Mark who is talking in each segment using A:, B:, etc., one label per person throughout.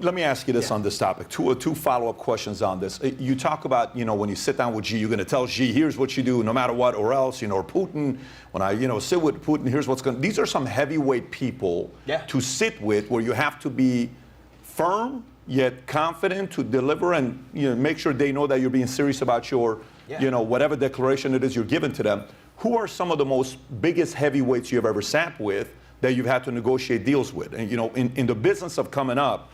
A: Let me ask you this on this topic. Two follow-up questions on this. You talk about, when you sit down with Xi, you're going to tell Xi, here's what you do no matter what, or else, or Putin, when I, sit with Putin, here's what's going to... These are some heavyweight people to sit with where you have to be firm, yet confident to deliver and, make sure they know that you're being serious about your, whatever declaration it is you're giving to them. Who are some of the most biggest heavyweights you've ever sat with that you've had to negotiate deals with? And, in the business of coming up,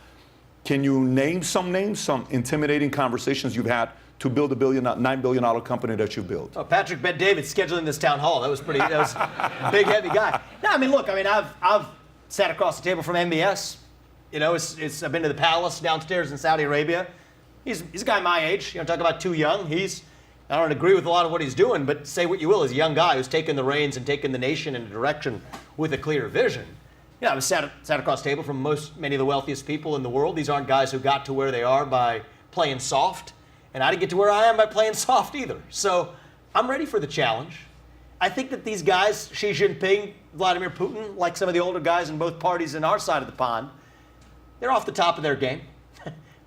A: can you name some names, some intimidating conversations you've had to build a $9 billion company that you built?
B: Oh, Patrick Bet-David scheduling this town hall. That was a big, heavy guy. No, I've sat across the table from MBS. I've been to the palace downstairs in Saudi Arabia. He's a guy my age. Talk about too young. I don't agree with a lot of what he's doing, but say what you will, he's a young guy who's taken the reins and taken the nation in a direction with a clear vision. I was sat across the table from many of the wealthiest people in the world. These aren't guys who got to where they are by playing soft, and I didn't get to where I am by playing soft either. So I'm ready for the challenge. I think that these guys, Xi Jinping, Vladimir Putin, like some of the older guys in both parties in our side of the pond, they're off the top of their game.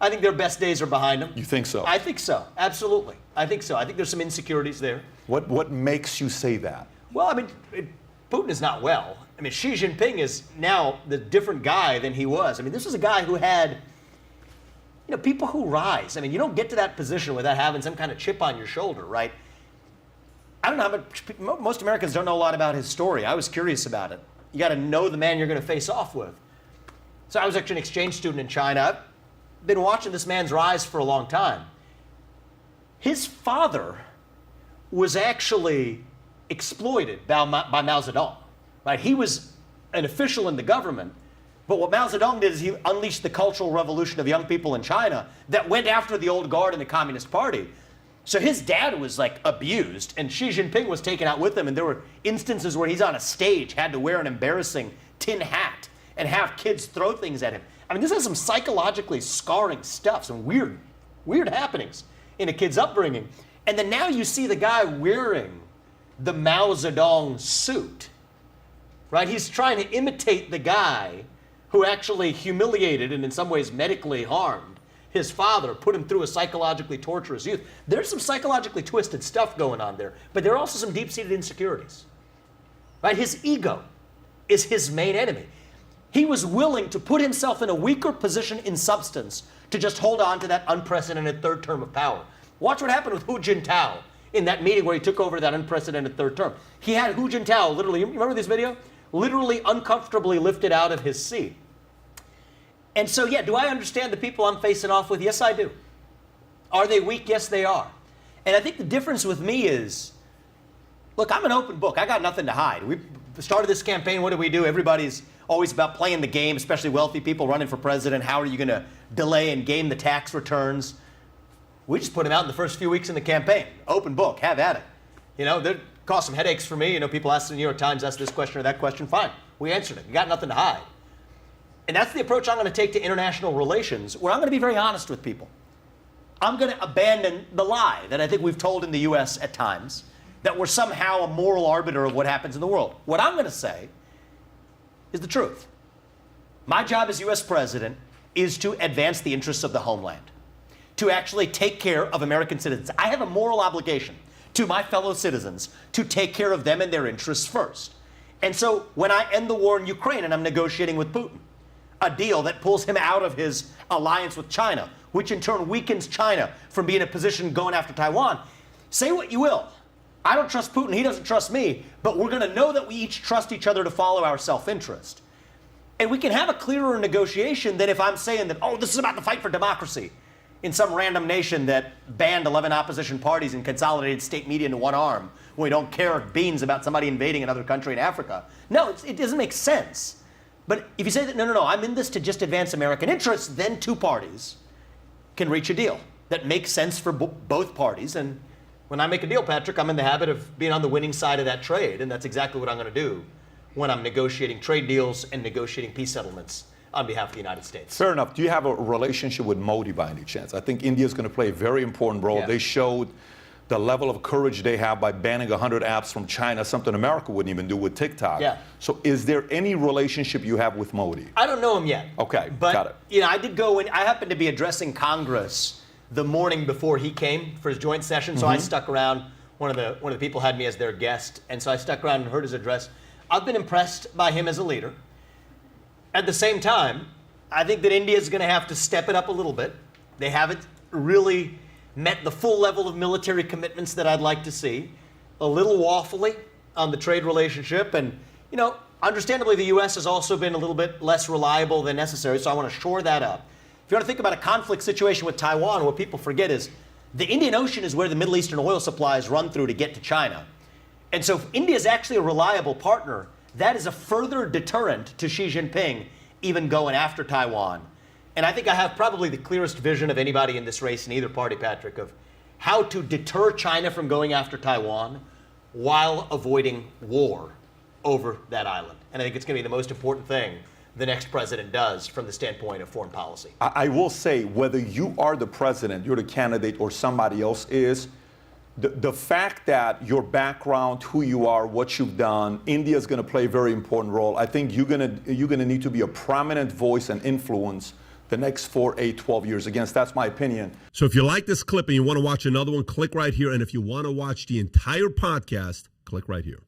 B: I think their best days are behind them.
A: You think so?
B: I think so, absolutely. I think so. I think there's some insecurities there.
A: What makes you say that?
B: Well, Putin is not well. Xi Jinping is now the different guy than he was. This is a guy who had, people who rise. You don't get to that position without having some kind of chip on your shoulder, right? I don't know how much, most Americans don't know a lot about his story. I was curious about it. You got to know the man you're going to face off with. So I was actually an exchange student in China. I've been watching this man's rise for a long time. His father was actually exploited by Mao Zedong. Right? He was an official in the government, but what Mao Zedong did is he unleashed the cultural revolution of young people in China that went after the old guard in the Communist Party. So his dad was abused, and Xi Jinping was taken out with him, and there were instances where he's on a stage, had to wear an embarrassing tin hat and have kids throw things at him. This is some psychologically scarring stuff, some weird happenings in a kid's upbringing. And then now you see the guy wearing the Mao Zedong suit. Right? He's trying to imitate the guy who actually humiliated and in some ways medically harmed his father, put him through a psychologically torturous youth. There's some psychologically twisted stuff going on there, but there are also some deep-seated insecurities. Right? His ego is his main enemy. He was willing to put himself in a weaker position in substance to just hold on to that unprecedented third term of power. Watch what happened with Hu Jintao in that meeting where he took over that unprecedented third term. He had Hu Jintao literally, you remember this video? Literally uncomfortably lifted out of his seat. And so, do I understand the people I'm facing off with? Yes, I do. Are they weak? Yes, they are. And I think the difference with me is, look, I'm an open book. I got nothing to hide. We started this campaign. What do? Everybody's always about playing the game, especially wealthy people running for president. How are you going to delay and game the tax returns? We just put them out in the first few weeks in the campaign. Open book. Have at it. They're caused some headaches for me. People ask the New York Times, ask this question or that question. Fine. We answered it. You got nothing to hide. And that's the approach I'm going to take to international relations, where I'm going to be very honest with people. I'm going to abandon the lie that I think we've told in the U.S. at times, that we're somehow a moral arbiter of what happens in the world. What I'm going to say is the truth. My job as U.S. president is to advance the interests of the homeland, to actually take care of American citizens. I have a moral obligation to my fellow citizens to take care of them and their interests first. And so when I end the war in Ukraine and I'm negotiating with Putin, a deal that pulls him out of his alliance with China, which in turn weakens China from being in a position going after Taiwan, say what you will. I don't trust Putin, he doesn't trust me, but we're going to know that we each trust each other to follow our self-interest. And we can have a clearer negotiation than if I'm saying that, this is about the fight for democracy in some random nation that banned 11 opposition parties and consolidated state media into one arm, when we don't care beans about somebody invading another country in Africa. No, it doesn't make sense. But if you say that, no, I'm in this to just advance American interests, then two parties can reach a deal that makes sense for both parties. And when I make a deal, Patrick, I'm in the habit of being on the winning side of that trade, and that's exactly what I'm going to do when I'm negotiating trade deals and negotiating peace settlements on behalf of the United States.
A: Fair enough. Do you have a relationship with Modi by any chance? I think India is going to play a very important role. Yeah. They showed the level of courage they have by banning 100 apps from China, something America wouldn't even do with TikTok.
B: Yeah.
A: So is there any relationship you have with Modi?
B: I don't know him yet.
A: Okay,
B: but,
A: got it.
B: You know, I did go in. I happened to be addressing Congress the morning before he came for his joint session, so I stuck around. One of the people had me as their guest, and so I stuck around and heard his address. I've been impressed by him as a leader. At the same time, I think that India is going to have to step it up a little bit. They haven't really met the full level of military commitments that I'd like to see. A little waffly on the trade relationship, and you know, understandably, the U.S. has also been a little bit less reliable than necessary. So I want to shore that up. If you want to think about a conflict situation with Taiwan, what people forget is the Indian Ocean is where the Middle Eastern oil supplies run through to get to China. And so if India is actually a reliable partner, that is a further deterrent to Xi Jinping even going after Taiwan. And I think I have probably the clearest vision of anybody in this race in either party, Patrick, of how to deter China from going after Taiwan while avoiding war over that island. And I think it's going to be the most important thing the next president does from the standpoint of foreign policy.
A: I will say, whether you are the president, you're the candidate, or somebody else is, the fact that your background, who you are, what you've done, India is going to play a very important role. I think you're going to need to be a prominent voice and influence the next 4, 8, 12 years. Again, that's my opinion.
C: So if you like this clip and you want to watch another one, click right here. And if you want to watch the entire podcast, click right here.